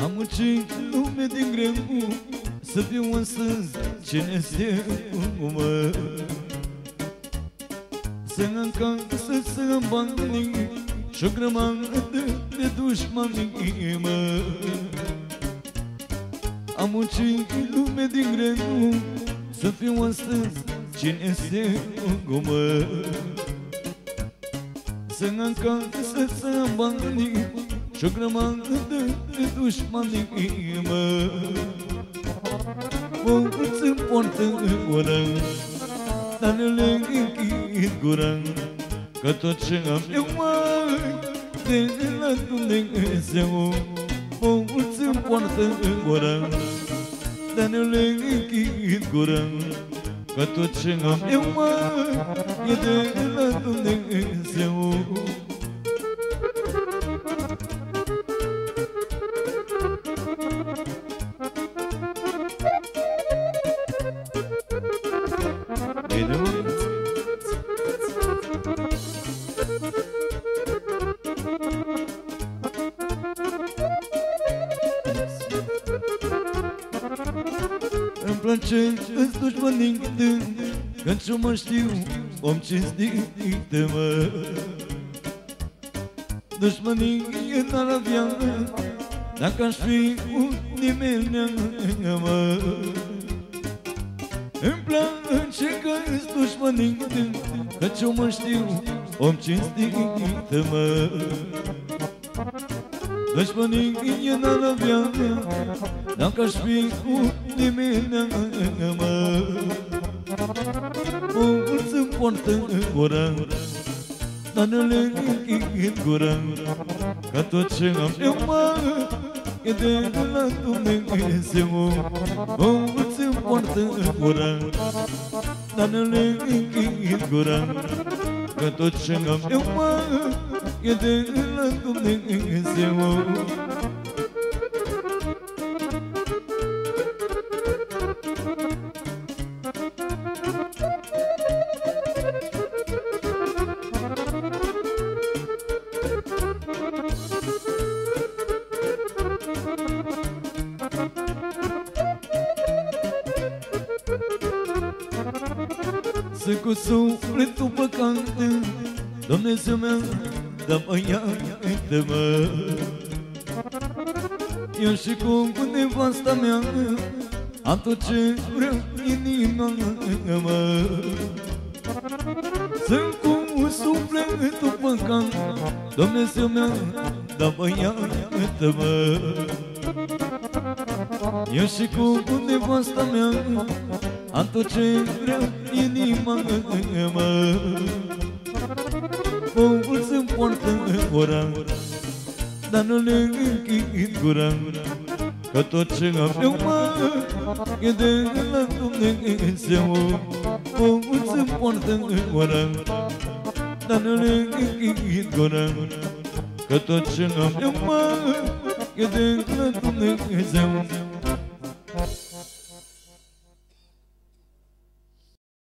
Am muncit lume din greu să fiu astăzi cine este mă. Să încasă, să am bani și o grămadă de dușmani mă. Am muncit lume din greu să fiu astăzi cine este mă. Să încasă, să am bani și o grămadă de dușmani mă. Mulți-mi poartă gura, dar nu le închid gura, că tot ce am eu mai de la Dumnezeu. Mulți-mi poartă gura, dar nu le închid gura, că tot ce am eu mai de la Dumnezeu. Îmi place îți dușmănic dând, că-ți mă știu om cinstit mă. Dușmănic n-ar avea dacă aș fi un nimeni mă. Îmi place că-ți dușmănic dând, că-ți mă știu om cinstit mă. Dușmănic n-ar avea dacă aș fi un nimeni mă. Mulți-mi poartă gura, dar nu le închid gura, că tot ce am eu mai e de la Dumnezeu. Mulți-mi poartă gura, dar nu le închid gura, că tot ce am eu mai e de la Dumnezeu. Să cu sufletul păcat, Dumnezeu meu, dă-mă iartă-mă. Eu și cu nevasta mea am tot ce vrea inima mă. Sunt cu sufletul păcat, Dumnezeu meu, dă-mă iartă-mă. Eu și cu nevasta mea am tot ce vrea inima mă. Mulți-mi poartă gura, dar nu le închid gura, că tot ce am eu mai e de la Dumnezeu. Mulți-mi poartă gura, dar nu le închid gura, că tot ce am eu mai e de la Dumnezeu.